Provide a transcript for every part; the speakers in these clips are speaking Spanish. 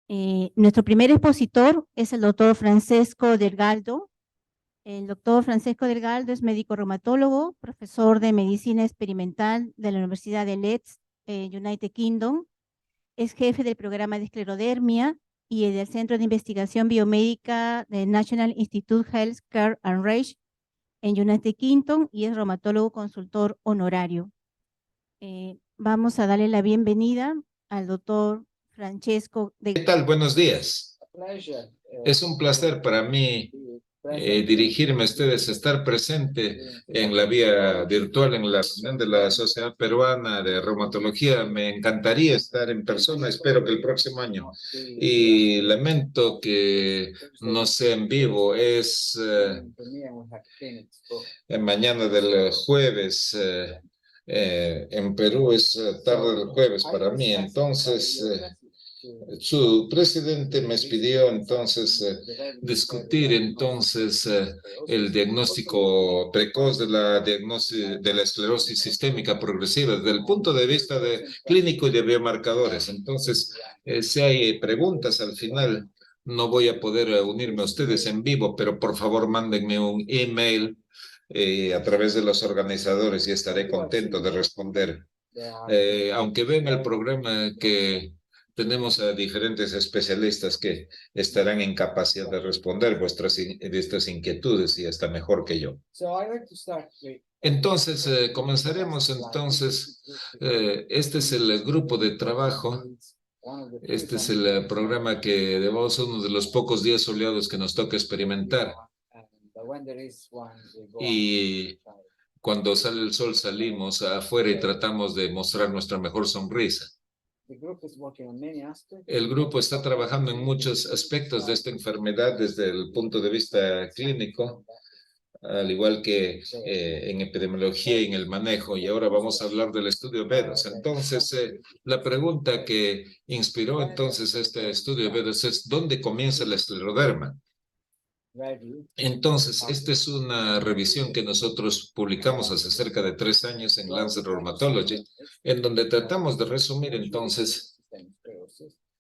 Nuestro primer expositor es el doctor Francesco Delgado. El doctor Francesco Delgado es médico reumatólogo, profesor de medicina experimental de la Universidad de Leeds, United Kingdom. Es jefe del programa de esclerodermia y del Centro de Investigación Biomédica del National Institute Health Care and Research en United Kingdom y es reumatólogo consultor honorario. Vamos a darle la bienvenida al doctor Francesco ¿Qué Delgado. tal? Buenos días. Es un placer para mí dirigirme a ustedes, estar presente en la vía virtual en la reunión de la Sociedad Peruana de Reumatología. Me encantaría estar en persona, espero que el próximo año. Y lamento que no sea en vivo, es mañana del jueves. En Perú es tarde del jueves para mí, entonces su presidente me pidió entonces discutir entonces el diagnóstico precoz de la esclerosis sistémica progresiva desde el punto de vista de clínico y de biomarcadores. Entonces, si hay preguntas al final, no voy a poder unirme a ustedes en vivo, pero por favor mándenme un email a través de los organizadores y estaré contento de responder. Aunque ven el programa que tenemos a diferentes especialistas que estarán en capacidad de responder vuestras inquietudes y hasta mejor que yo. Entonces, comenzaremos entonces. Este es el grupo de trabajo. Este es el programa que debemos uno de los pocos días soleados que nos toca experimentar. Y cuando sale el sol salimos afuera y tratamos de mostrar nuestra mejor sonrisa. El grupo está trabajando en muchos aspectos de esta enfermedad desde el punto de vista clínico, al igual que en epidemiología y en el manejo, y ahora vamos a hablar del estudio VEDAS. Entonces, la pregunta que inspiró entonces este estudio VEDAS es ¿dónde comienza la escleroderma? Entonces, esta es una revisión que nosotros publicamos hace cerca de 3 años en Lancet Rheumatology, en donde tratamos de resumir entonces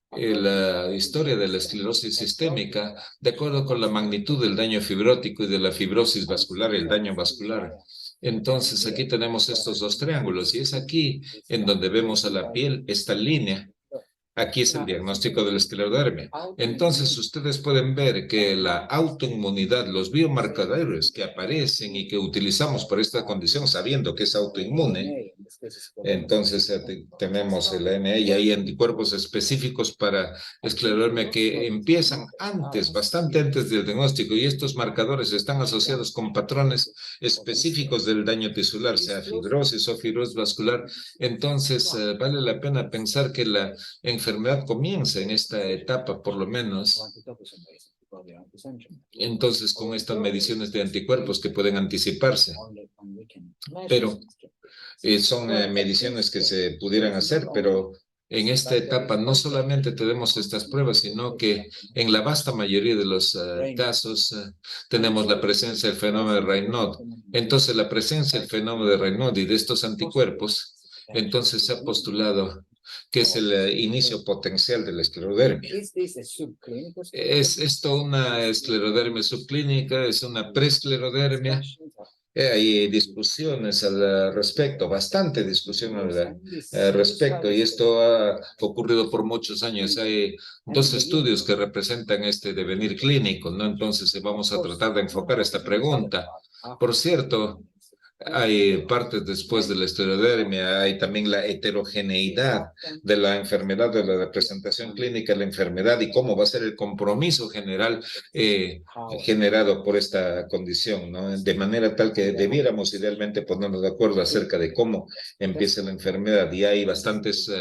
la historia de la esclerosis sistémica de acuerdo con la magnitud del daño fibrótico y de la fibrosis vascular y el daño vascular. Entonces, aquí tenemos estos dos triángulos y es aquí en donde vemos a la piel esta línea. Aquí es el diagnóstico de la esclerodermia. Entonces, ustedes pueden ver que la autoinmunidad, los biomarcadores que aparecen y que utilizamos para esta condición, sabiendo que es autoinmune, entonces tenemos el ANA y hay anticuerpos específicos para esclerodermia que empiezan antes, bastante antes del diagnóstico, y estos marcadores están asociados con patrones específicos del daño tisular, sea fibrosis o fibrosis vascular. Entonces, vale la pena pensar que la enfermedad comienza en esta etapa, por lo menos. Entonces, con estas mediciones de anticuerpos que pueden anticiparse. Pero son mediciones que se pudieran hacer, pero en esta etapa no solamente tenemos estas pruebas, sino que en la vasta mayoría de los casos tenemos la presencia del fenómeno de Raynaud. Entonces, la presencia del fenómeno de Raynaud y de estos anticuerpos, entonces se ha postulado que es el inicio potencial de la esclerodermia. ¿Es esto una esclerodermia subclínica? ¿Es una preesclerodermia? Hay discusiones al respecto, bastante discusión al respecto, y esto ha ocurrido por muchos años. Hay 2 estudios que representan este devenir clínico, ¿no? Entonces vamos a tratar de enfocar esta pregunta. Por cierto, hay partes después de la esclerodermia, hay también la heterogeneidad de la enfermedad, de la representación clínica de la enfermedad y cómo va a ser el compromiso general generado por esta condición, ¿no? De manera tal que debiéramos idealmente ponernos de acuerdo acerca de cómo empieza la enfermedad, y hay bastantes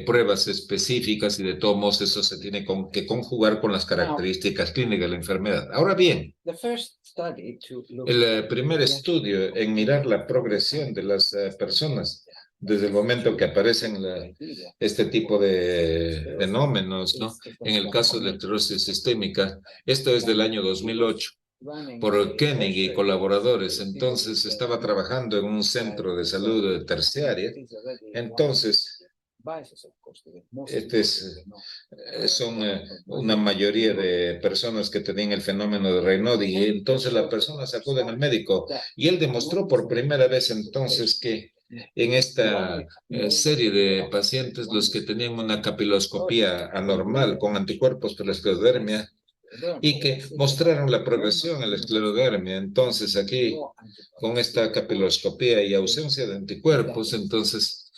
pruebas específicas y de todos modos eso se tiene que conjugar con las características clínicas de la enfermedad. Ahora bien, el primer estudio en mirar la progresión de las personas desde el momento que aparecen este tipo de fenómenos, ¿no? En el caso de la esclerosis sistémica, esto es del año 2008, por Koenig y colaboradores. Entonces estaba trabajando en un centro de salud terciaria. Entonces Son una mayoría de personas que tenían el fenómeno de Raynaud y entonces las personas acuden al médico y él demostró por primera vez entonces que en esta serie de pacientes, los que tenían una capiloscopía anormal con anticuerpos por la esclerodermia y que mostraron la progresión en la esclerodermia. Entonces aquí, con esta capiloscopía y ausencia de anticuerpos, entonces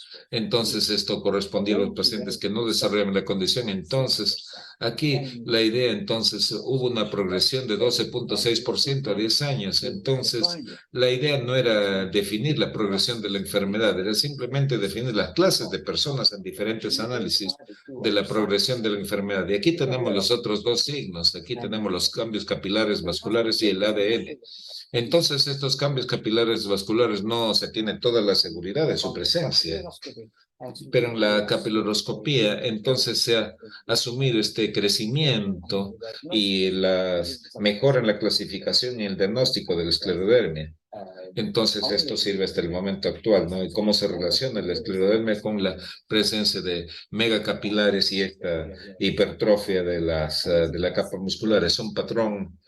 esto correspondía a los pacientes que no desarrollaban la condición. Entonces, aquí la idea, entonces, hubo una progresión de 12.6% a 10 años. Entonces, la idea no era definir la progresión de la enfermedad, era simplemente definir las clases de personas en diferentes análisis de la progresión de la enfermedad. Y aquí tenemos los otros dos signos. Aquí tenemos los cambios capilares vasculares y el ADN. Entonces, estos cambios capilares vasculares no se tiene toda la seguridad de su presencia, pero en la capiloroscopía entonces se ha asumido este crecimiento y la mejora en la clasificación y el diagnóstico de la esclerodermia. Entonces, esto sirve hasta el momento actual, ¿no? Y cómo se relaciona la esclerodermia con la presencia de megacapilares y esta hipertrofia de la capa muscular. Es un patrón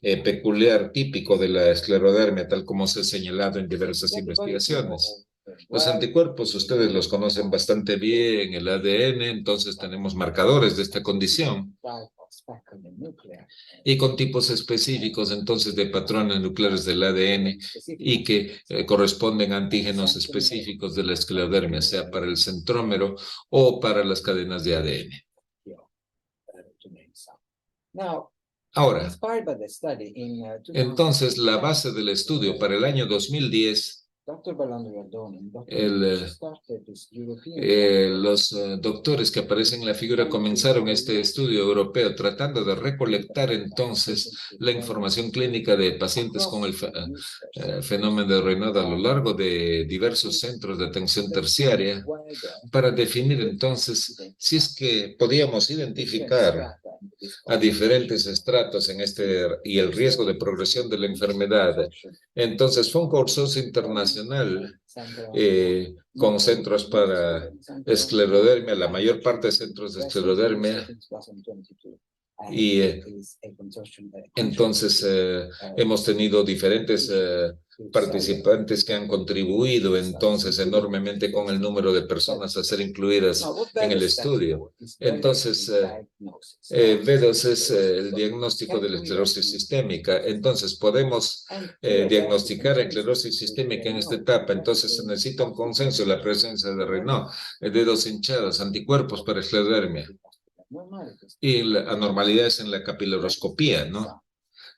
peculiar, típico de la esclerodermia, tal como se ha señalado en diversas investigaciones. Los anticuerpos, ustedes los conocen bastante bien, el ADN, entonces tenemos marcadores de esta condición. Y con tipos específicos, entonces, de patrones nucleares del ADN y que corresponden a antígenos específicos de la esclerodermia, sea para el centrómero o para las cadenas de ADN. Ahora, entonces, la base del estudio para el año 2010, los doctores que aparecen en la figura comenzaron este estudio europeo tratando de recolectar entonces la información clínica de pacientes con el fenómeno de Raynaud a lo largo de diversos centros de atención terciaria para definir entonces si es que podíamos identificar a diferentes estratos en y el riesgo de progresión de la enfermedad. Entonces fue un consorcio internacional con centros para esclerodermia, la mayor parte de centros de esclerodermia. Y entonces hemos tenido diferentes participantes que han contribuido entonces enormemente con el número de personas a ser incluidas en el estudio. Entonces, B2 es el diagnóstico de la esclerosis sistémica. Entonces, podemos diagnosticar esclerosis sistémica en esta etapa. Entonces, se necesita un consenso de la presencia de Raynaud, dedos hinchados, anticuerpos para esclerodermia. Y anormalidades en la capiloroscopía, ¿no?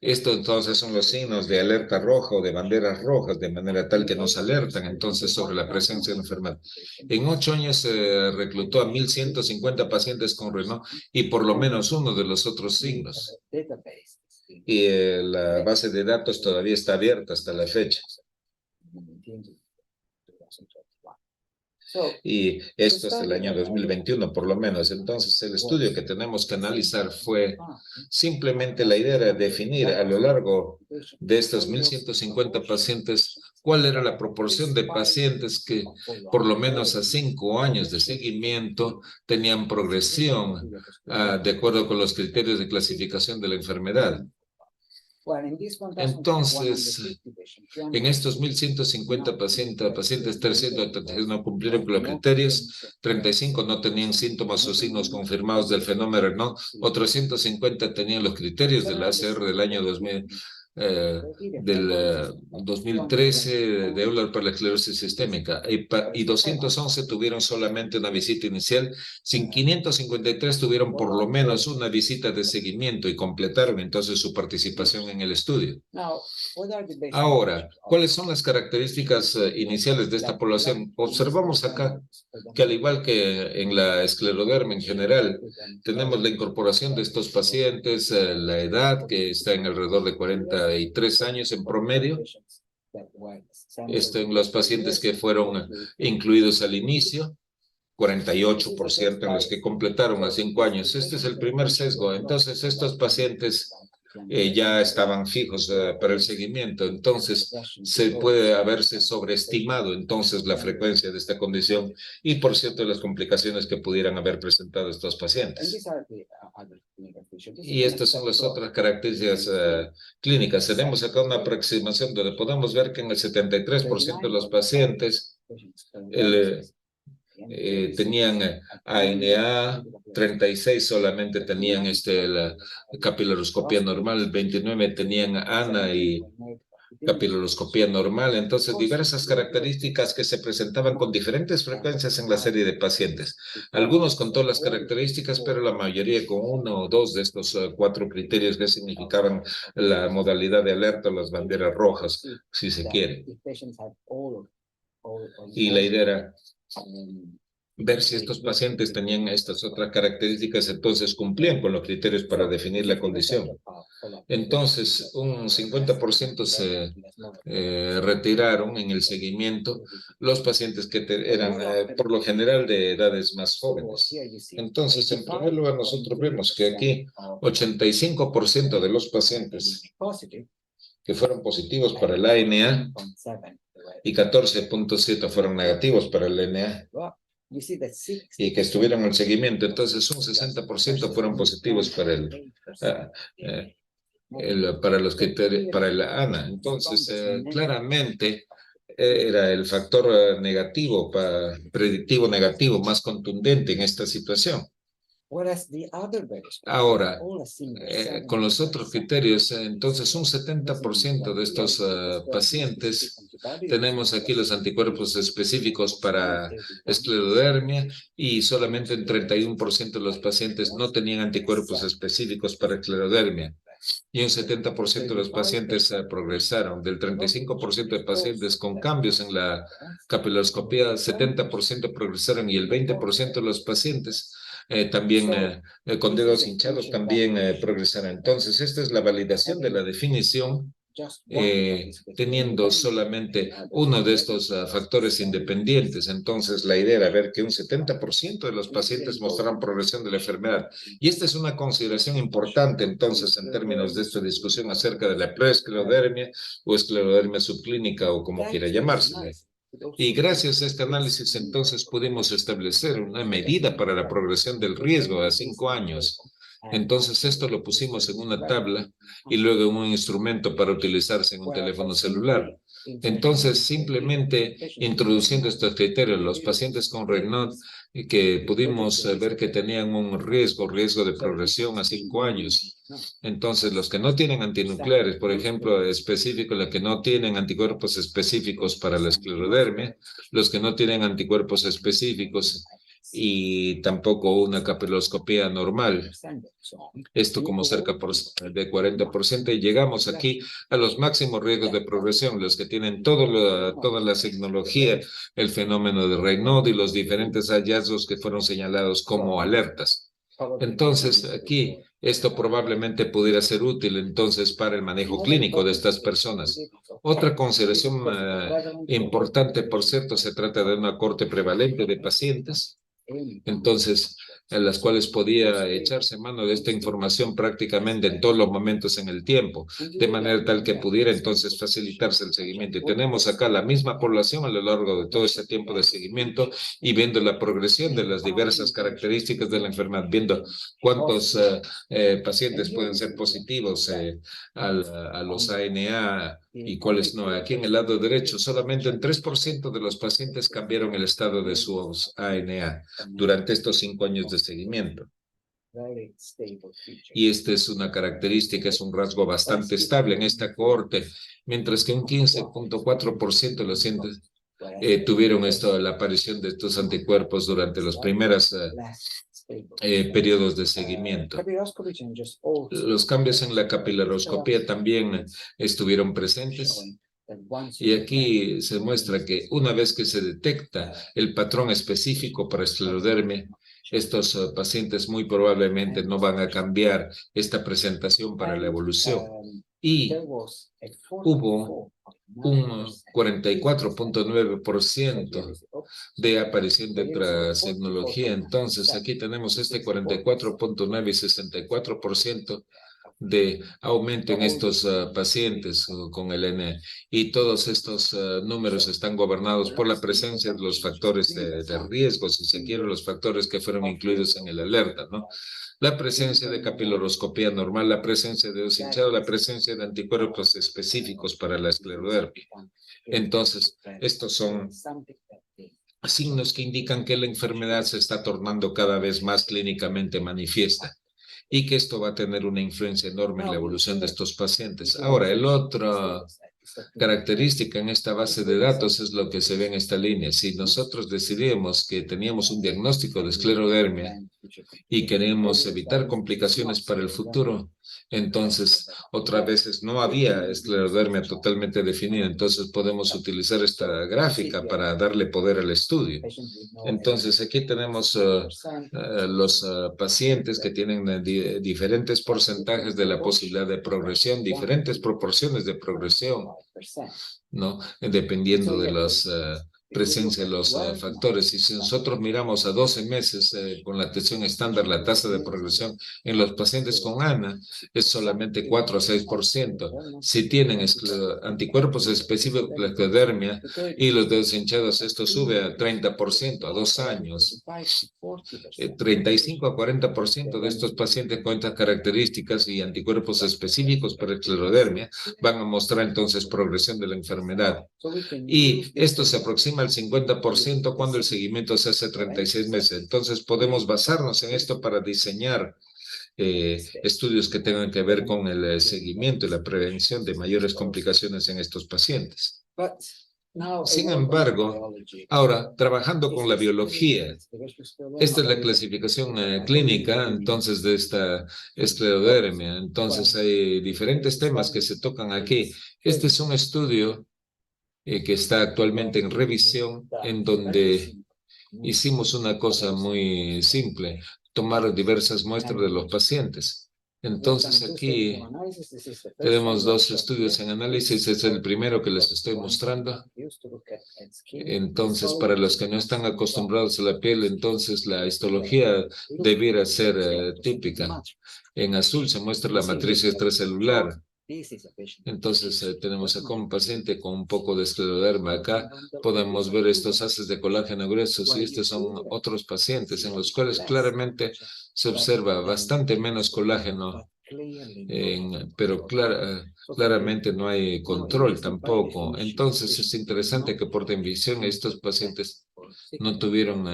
Esto entonces son los signos de alerta roja o de banderas rojas, de manera tal que nos alertan entonces sobre la presencia de la enfermedad. En 8 años se reclutó a 1.150 pacientes con Raynaud y por lo menos uno de los otros signos. Y la base de datos todavía está abierta hasta la fecha. Y esto es el año 2021, por lo menos. Entonces, el estudio que tenemos que analizar fue simplemente la idea de definir a lo largo de estos 1.150 pacientes cuál era la proporción de pacientes que por lo menos a 5 años de seguimiento tenían progresión de acuerdo con los criterios de clasificación de la enfermedad. Entonces, en estos 1.150 pacientes 331 no cumplieron con los criterios, 35 no tenían síntomas o signos confirmados del fenómeno Raynaud, otros 150 tenían los criterios del ACR del año 2013 de Euler para la esclerosis sistémica y 211 tuvieron solamente una visita inicial, 553 tuvieron por lo menos una visita de seguimiento y completaron entonces su participación en el estudio. Ahora, ¿cuáles son las características iniciales de esta población? Observamos acá que al igual que en la esclerodermia en general, tenemos la incorporación de estos pacientes, la edad que está en alrededor de 43 años en promedio. En los pacientes que fueron incluidos al inicio, 48% en los que completaron a 5 años. Este es el primer sesgo. Entonces, estos pacientes ya estaban fijos para el seguimiento. Entonces, se puede haberse sobreestimado entonces la frecuencia de esta condición y, por cierto, las complicaciones que pudieran haber presentado estos pacientes. Y estas son las otras características clínicas. Tenemos acá una aproximación donde podemos ver que en el 73% de los pacientes tenían ANA, 36 solamente tenían la capilaroscopía normal, 29 tenían ANA y capilaroscopía normal. Entonces, diversas características que se presentaban con diferentes frecuencias en la serie de pacientes. Algunos con todas las características, pero la mayoría con uno o dos de estos 4 criterios que significaban la modalidad de alerta o las banderas rojas, si se quiere. Y la idea era ver si estos pacientes tenían estas otras características, entonces cumplían con los criterios para definir la condición. Entonces, un 50% se retiraron en el seguimiento los pacientes que eran, por lo general, de edades más jóvenes. Entonces, en primer lugar, nosotros vemos que aquí 85% de los pacientes que fueron positivos para el ANA y 14.7 fueron negativos para el NA. Y que estuvieron en seguimiento. Entonces, un 60% fueron positivos para para el ANA. Entonces, claramente era el factor negativo, predictivo negativo más contundente en esta situación. Ahora, con los otros criterios, entonces un 70% de estos pacientes, tenemos aquí los anticuerpos específicos para esclerodermia y solamente en 31% de los pacientes no tenían anticuerpos específicos para esclerodermia. Y un 70% de los pacientes progresaron. Del 35% de pacientes con cambios en la capilaroscopía, 70% progresaron y el 20% de los pacientes también con dedos hinchados también progresaron. Entonces, esta es la validación de la definición teniendo solamente uno de estos factores independientes. Entonces, la idea era ver que un 70% de los pacientes mostraron progresión de la enfermedad. Y esta es una consideración importante, entonces, en términos de esta discusión acerca de la preesclerodermia o esclerodermia subclínica o como quiera llamarse. Y gracias a este análisis, entonces, pudimos establecer una medida para la progresión del riesgo a 5 años. Entonces, esto lo pusimos en una tabla y luego en un instrumento para utilizarse en un teléfono celular. Entonces, simplemente introduciendo estos criterios, los pacientes con Raynaud que pudimos ver que tenían un riesgo de progresión a 5 años. Entonces, los que no tienen antinucleares, por ejemplo, específicos, los que no tienen anticuerpos específicos para la esclerodermia, los que no tienen anticuerpos específicos y tampoco una capilaroscopía normal. Esto como cerca de 40%. Y llegamos aquí a los máximos riesgos de progresión, los que tienen toda la tecnología, el fenómeno de Raynaud y los diferentes hallazgos que fueron señalados como alertas. Entonces, aquí esto probablemente pudiera ser útil entonces para el manejo clínico de estas personas. Otra consideración importante, por cierto, se trata de una corte prevalente de pacientes. Entonces, en las cuales podía echarse mano de esta información prácticamente en todos los momentos en el tiempo, de manera tal que pudiera entonces facilitarse el seguimiento. Y tenemos acá la misma población a lo largo de todo este tiempo de seguimiento y viendo la progresión de las diversas características de la enfermedad, viendo cuántos pacientes pueden ser positivos a los ANA y cuáles no. Aquí en el lado derecho, solamente en 3% de los pacientes cambiaron el estado de sus ANA durante estos 5 años de seguimiento. Y esta es una característica, es un rasgo bastante estable en esta cohorte, mientras que un 15.4% de los pacientes tuvieron la aparición de estos anticuerpos durante los primeros periodos de seguimiento. Los cambios en la capilaroscopía también estuvieron presentes. Y aquí se muestra que una vez que se detecta el patrón específico para esclerodermia, estos pacientes muy probablemente no van a cambiar esta presentación para la evolución. Y hubo un 44.9% de aparición de tecnología. Entonces, aquí tenemos este 44.9 y 64% de aumento en estos pacientes con el N. Y todos estos números están gobernados por la presencia de los factores de riesgo, si se quiere, los factores que fueron incluidos en el alerta, ¿no? La presencia de capiloroscopía normal, la presencia de dedos hinchados, la presencia de anticuerpos específicos para la esclerodermia. Entonces, estos son signos que indican que la enfermedad se está tornando cada vez más clínicamente manifiesta y que esto va a tener una influencia enorme en la evolución de estos pacientes. Ahora, el otro característica en esta base de datos es lo que se ve en esta línea. Si nosotros decidimos que teníamos un diagnóstico de esclerodermia y queremos evitar complicaciones para el futuro, entonces otras veces no había esclerodermia totalmente definida, entonces podemos utilizar esta gráfica para darle poder al estudio. Entonces aquí tenemos los pacientes que tienen diferentes porcentajes de la posibilidad de progresión, diferentes proporciones de progresión, ¿no? Dependiendo de las presencia de los factores. Y si nosotros miramos a 12 meses con la atención estándar, la tasa de progresión en los pacientes con ANA es solamente 4 a 6%. Si tienen anticuerpos específicos de la esclerodermia y los dedos hinchados, esto sube a 30% a 2 años. 35 a 40% de estos pacientes con estas características y anticuerpos específicos para esclerodermia van a mostrar entonces progresión de la enfermedad. Y esto se aproxima al 50% cuando el seguimiento se hace 36 meses. Entonces podemos basarnos en esto para diseñar estudios que tengan que ver con el seguimiento y la prevención de mayores complicaciones en estos pacientes. Sin embargo, ahora, trabajando con la biología, esta es la clasificación clínica, entonces, de esta esclerodermia. Entonces, hay diferentes temas que se tocan aquí. Este es un estudio que está actualmente en revisión, en donde hicimos una cosa muy simple, tomar diversas muestras de los pacientes. Entonces aquí tenemos dos estudios en análisis, es el primero que les estoy mostrando. Entonces, para los que no están acostumbrados a la piel, entonces la histología debiera ser típica. En azul se muestra la matriz extracelular. Entonces tenemos acá un paciente con un poco de escleroderma. Acá podemos ver estos haces de colágeno gruesos y estos son otros pacientes en los cuales claramente se observa bastante menos colágeno, pero claramente no hay control tampoco. Entonces es interesante que por definición estos pacientes no tuvieron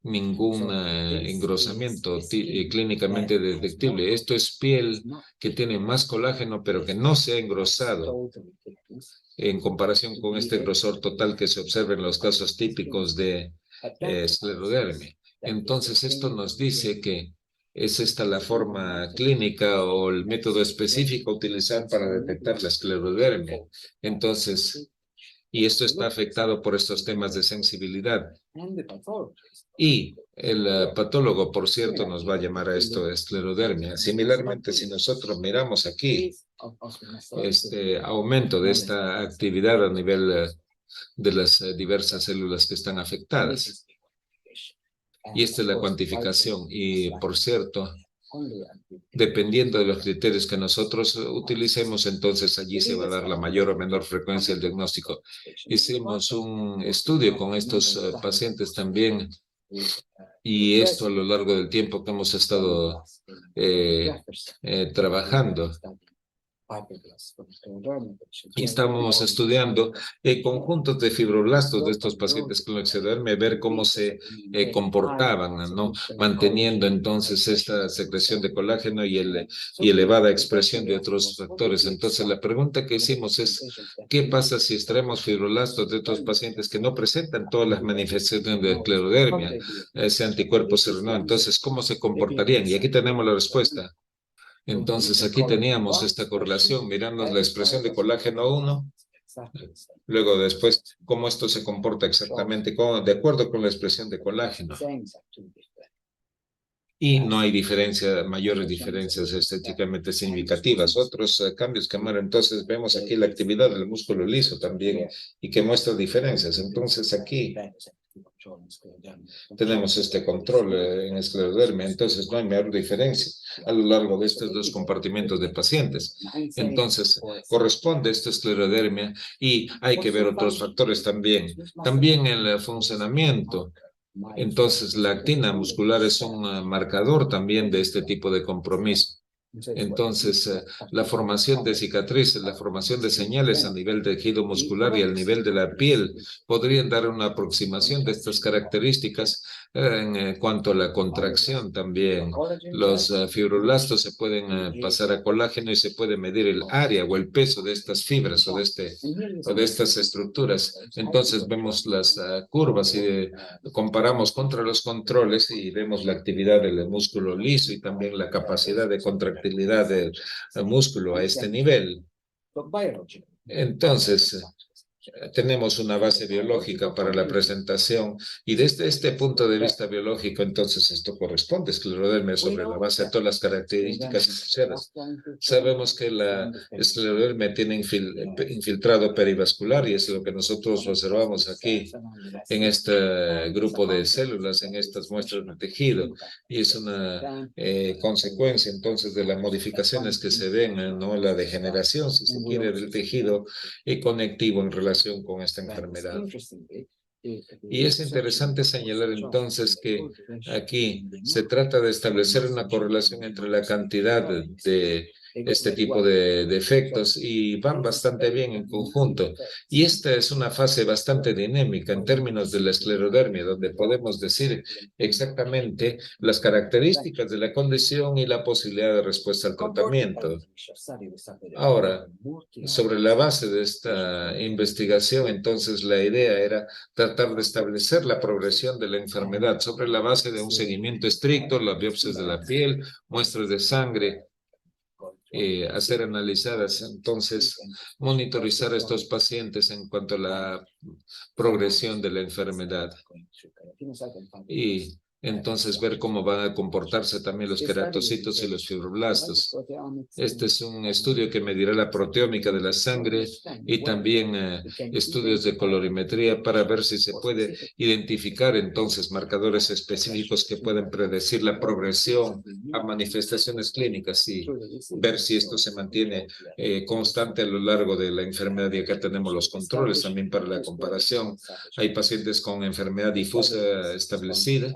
ningún engrosamiento clínicamente detectible. Esto es piel que tiene más colágeno, pero que no se ha engrosado en comparación con este grosor total que se observa en los casos típicos de esclerodermia. Entonces, esto nos dice que es esta la forma clínica o el método específico a utilizar para detectar la esclerodermia. Entonces, y esto está afectado por estos temas de sensibilidad. Y el patólogo, por cierto, nos va a llamar a esto esclerodermia. Similarmente, si nosotros miramos aquí este aumento de esta actividad a nivel de las diversas células que están afectadas. Y esta es la cuantificación. Y, por cierto, dependiendo de los criterios que nosotros utilicemos, entonces allí se va a dar la mayor o menor frecuencia del diagnóstico. Hicimos un estudio con estos pacientes también, y esto a lo largo del tiempo que hemos estado trabajando. Y estábamos estudiando conjuntos de fibroblastos de estos pacientes con esclerodermia, ver cómo se comportaban, ¿no? Manteniendo entonces esta secreción de colágeno y elevada expresión de otros factores. Entonces la pregunta que hicimos es, ¿qué pasa si extraemos fibroblastos de estos pacientes que no presentan todas las manifestaciones de esclerodermia, ese anticuerpo serino? Entonces, ¿cómo se comportarían? Y aquí tenemos la respuesta. Entonces, aquí teníamos esta correlación, mirando la expresión de colágeno 1, luego después cómo esto se comporta exactamente de acuerdo con la expresión de colágeno. Y no hay mayores diferencias estéticamente significativas. Otros cambios que mueren. Entonces, vemos aquí la actividad del músculo liso también y que muestra diferencias. Entonces, aquí tenemos este control en esclerodermia, entonces no hay mayor diferencia a lo largo de estos dos compartimentos de pacientes. Entonces, corresponde esta esclerodermia y hay que ver otros factores también. También el funcionamiento. Entonces, la actina muscular es un marcador también de este tipo de compromiso. Entonces, la formación de cicatrices, la formación de señales a nivel de tejido muscular y al nivel de la piel podrían dar una aproximación de estas características en cuanto a la contracción también. Los fibroblastos se pueden pasar a colágeno y se puede medir el área o el peso de estas fibras o de estas estructuras. Entonces, vemos las curvas y comparamos contra los controles y vemos la actividad del músculo liso y también la capacidad de contractilidad del músculo a este nivel. Entonces, tenemos una base biológica para la presentación y desde este punto de vista biológico, entonces esto corresponde a esclerodermia sobre la base de todas las características asociadas. Sabemos que la esclerodermia tiene infiltrado perivascular y es lo que nosotros observamos aquí en este grupo de células, en estas muestras de tejido, y es una consecuencia entonces de las modificaciones que se ven, ¿no? La degeneración, si se quiere, del tejido conectivo en relación con esta enfermedad. Y es interesante señalar entonces que aquí se trata de establecer una correlación entre la cantidad de este tipo de efectos y van bastante bien en conjunto. Y esta es una fase bastante dinámica en términos de la esclerodermia, donde podemos decir exactamente las características de la condición y la posibilidad de respuesta al tratamiento. Ahora, sobre la base de esta investigación, entonces la idea era tratar de establecer la progresión de la enfermedad sobre la base de un seguimiento estricto, las biopsias de la piel, muestras de sangre, a ser analizadas. Entonces, monitorizar a estos pacientes en cuanto a la progresión de la enfermedad. Y entonces ver cómo van a comportarse también los queratocitos y los fibroblastos. Este es un estudio que medirá la proteómica de la sangre y también estudios de colorimetría para ver si se puede identificar entonces marcadores específicos que pueden predecir la progresión a manifestaciones clínicas y ver si esto se mantiene constante a lo largo de la enfermedad. Y acá tenemos los controles también para la comparación. Hay pacientes con enfermedad difusa establecida.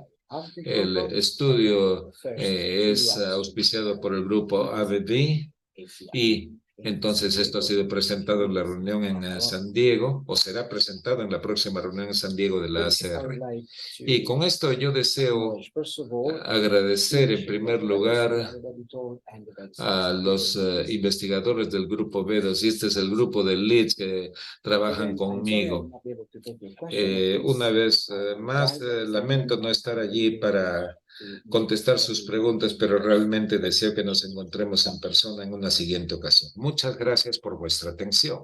El estudio es auspiciado por el grupo ABD y entonces esto ha sido presentado en la reunión en San Diego o será presentado en la próxima reunión en San Diego de la ACR. Y con esto yo deseo agradecer en primer lugar a los investigadores del grupo B2 y este es el grupo de leads que trabajan conmigo. Una vez más, lamento no estar allí para contestar sus preguntas, pero realmente deseo que nos encontremos en persona en una siguiente ocasión. Muchas gracias por vuestra atención.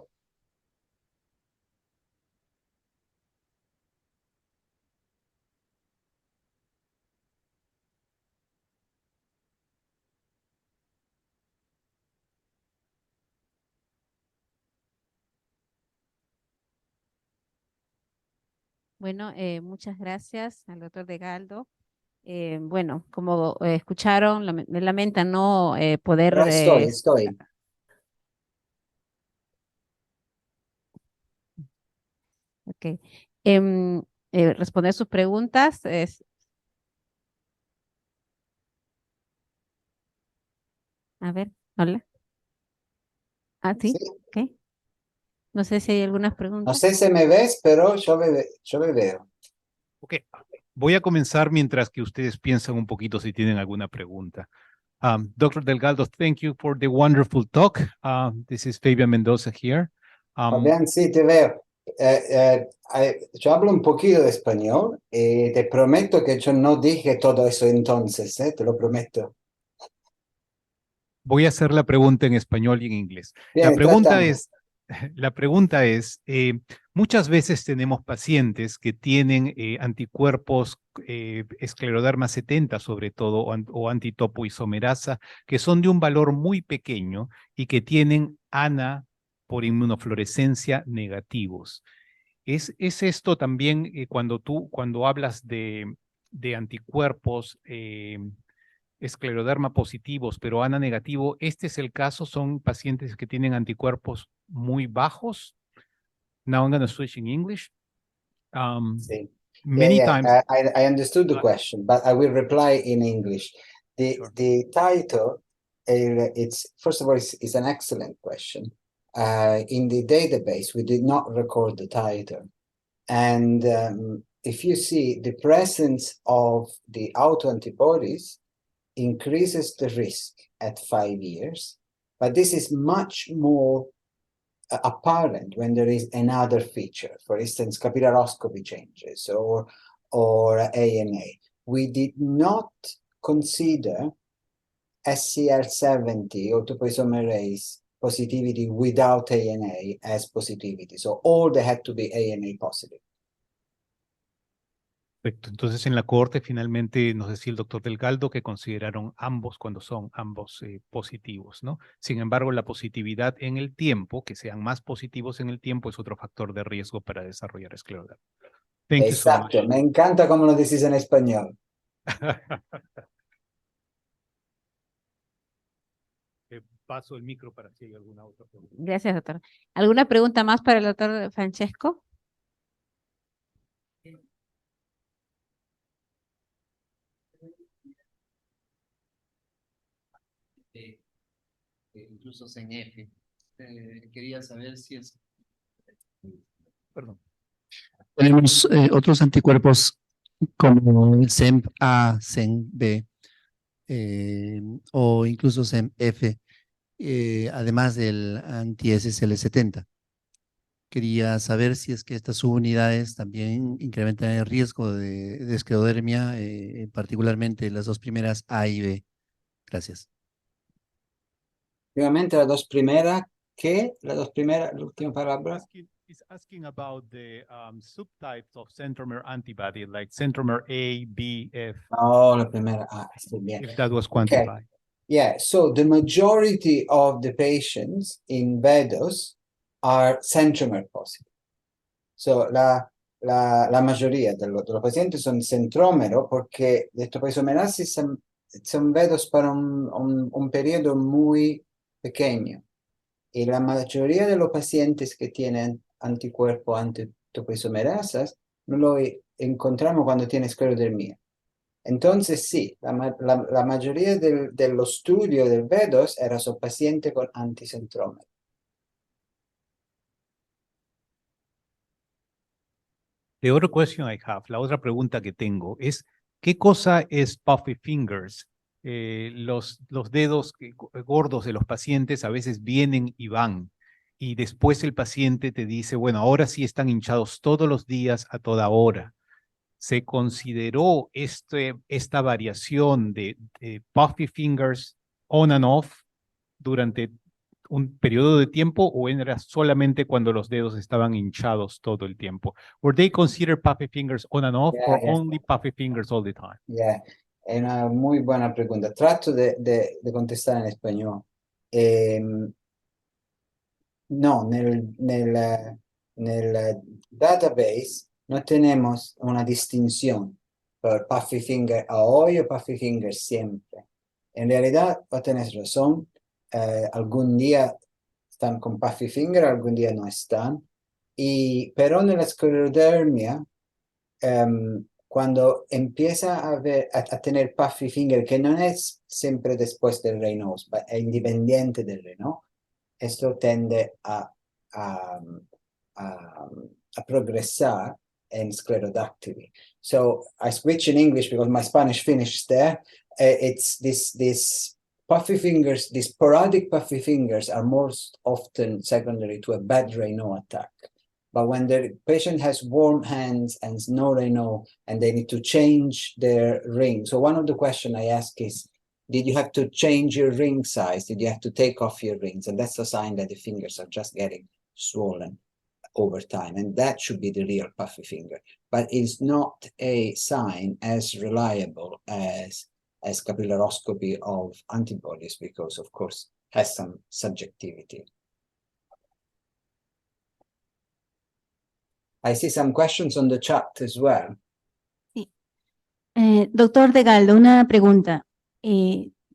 Bueno, muchas gracias al doctor De Galdo. Bueno, como escucharon, lamenta no poder... Estoy. Ok. Responder sus preguntas. A ver, hola. Ah, sí, Sí. ok. No sé si hay algunas No preguntas. sé si me ves, pero yo me veo. Ok, voy a comenzar mientras que ustedes piensan un poquito si tienen alguna pregunta. Dr. Delgado, thank you for the wonderful talk. This is Fabian Mendoza here. Fabián, sí, te veo. Yo hablo un poquito de español y te prometo que yo no dije todo eso entonces, te lo prometo. Voy a hacer la pregunta en español y en inglés. Bien, La pregunta es, muchas veces tenemos pacientes que tienen anticuerpos escleroderma 70 sobre todo o antitopoisomerasa que son de un valor muy pequeño y que tienen ANA por inmunofluorescencia negativos. ¿Es esto también cuando hablas de anticuerpos escleroderma positivos, pero ANA negativo, este es el caso? ¿Son pacientes que tienen anticuerpos muy bajos? Now I'm going to switch in English. Sí. Many times. I understood the question, but I will reply in English. Sure. The title, it's first of all, it's an excellent question. In the database, we did not record the title. And if you see, the presence of the autoantibodies increases the risk at 5 years, but this is much more apparent when there is another feature, for instance, capillaroscopy changes or ANA. We did not consider SCR70 or topoisomerase positivity without ANA as positivity. So all they had to be ANA positive. Perfecto. Entonces, en la corte finalmente nos decía el doctor Delgado que consideraron ambos cuando son ambos positivos, ¿no? Sin embargo, la positividad en el tiempo, que sean más positivos en el tiempo, es otro factor de riesgo para desarrollar escleroderma. Thank you so much. Exacto, me encanta cómo lo dices en español. Paso el micro para si hay alguna otra pregunta. Gracias, doctor. ¿Alguna pregunta más para el doctor Francesco? Incluso CNF. Quería saber si es... Perdón. Tenemos otros anticuerpos como el SEMP-A, SEMP-B o incluso SEMP-F, además del anti-SSL70. Quería saber si es que estas subunidades también incrementan el riesgo de esclerodermia, particularmente las dos primeras A y B. Gracias. Nuevamente las dos primeras, ¿qué? Las dos primeras, la última palabra. He's asking about the subtypes of centromer antibody, like centromer A, B, F. Oh, la primera, sí, bien. If that was Okay. quantified. Yeah, so the majority of the patients in VEDOS are centromer positive. So la mayoría de los pacientes son centrómero porque la topoisomerasi son VEDOS para un periodo muy pequeño. Y la mayoría de los pacientes que tienen anticuerpos antitopoisomerasas no lo encontramos cuando tienen esclerodermia. Entonces sí, la mayoría de los estudios del VEDOS eran su pacientes con anticentrómero. The other question I have, la otra pregunta que tengo es, ¿qué cosa es puffy fingers? Los dedos gordos de los pacientes a veces vienen y van, y después el paciente te dice, bueno, ahora sí están hinchados todos los días a toda hora. ¿Se consideró esta variación de puffy fingers on and off durante un periodo de tiempo o era solamente cuando los dedos estaban hinchados todo el tiempo? Were they considered puffy fingers on and off or only puffy fingers all the time? Yeah, è una muy buena pregunta. Trato de contestar en español. No, nel database no tenemos una distinción por puffy finger a hoy o puffy finger siempre. En realidad, vos tenés razón, algún día están con puffy finger, algún día no están. Pero en la esclerodermia, cuando empieza a tener puffy finger, que no es siempre después del Raynaud, es independiente del Raynaud, esto tende a progresar en sclerodactyly. So I switch in English because my Spanish finished there. It's this puffy fingers, these sporadic puffy fingers are most often secondary to a bad Raynaud attack. But when the patient has warm hands and no Raynaud and they need to change their ring. So one of the questions I ask is, did you have to change your ring size? Did you have to take off your rings? And that's a sign that the fingers are just getting swollen over time. And that should be the real puffy finger. But it's not a sign as reliable as capillaroscopy of antibodies because, of course, has some subjectivity. I see some questions on the chat as well. Doctor Delgado, una pregunta.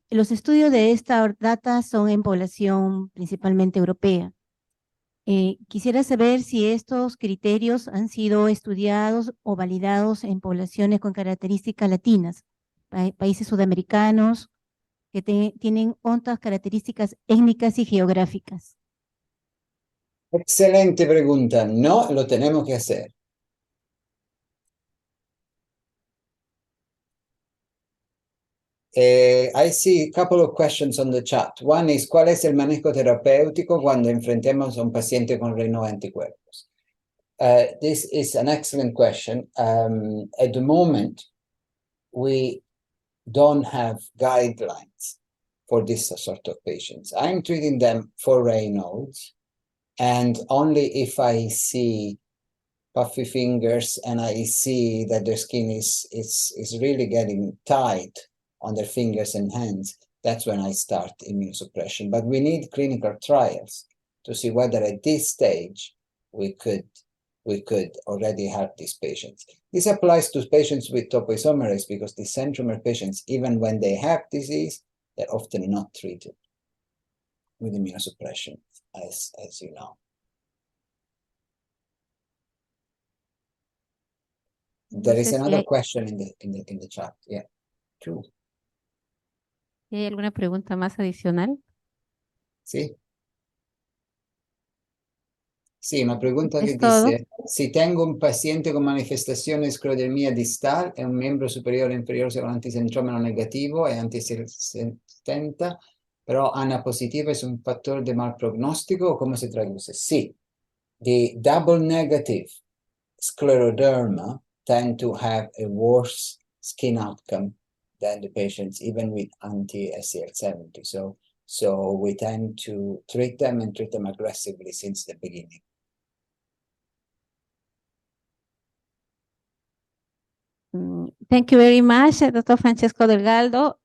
Los estudios de esta data son en población principalmente europea. Quisiera saber si estos criterios han sido estudiados o validados en poblaciones con características latinas, países sudamericanos que tienen otras características étnicas y geográficas. Excelente pregunta. No, lo tenemos que hacer. I see a couple of questions on the chat. One is, ¿cuál es el manejo terapéutico cuando enfrentemos a un paciente con Raynaud anticuerpos? This is an excellent question. At the moment, we don't have guidelines for this sort of patients. I'm treating them for Raynaud's, and only if I see puffy fingers and I see that their skin is really getting tight on their fingers and hands, that's when I start immunosuppression. But we need clinical trials to see whether at this stage we could already help these patients. This applies to patients with topoisomerase because the centromer patients, even when they have disease, they're often not treated with immunosuppression, as you know. There is another question in the chat. Yeah, true. ¿Hay alguna pregunta más adicional? Sí. Sí, una pregunta que ¿Es todo? dice, si tengo un paciente con manifestazione sclerodermia distal e un membro superiore e inferiore con anticentromero negativo e anti-70, però ANA positiva es un fattore di malprognostico, o come si traduce? Sì, the double negative scleroderma tend to have a worse skin outcome than the patients, even with anti-SCL70. So we tend to treat them and treat them aggressively since the beginning. Thank you very much, Dr. Francesco Delgado.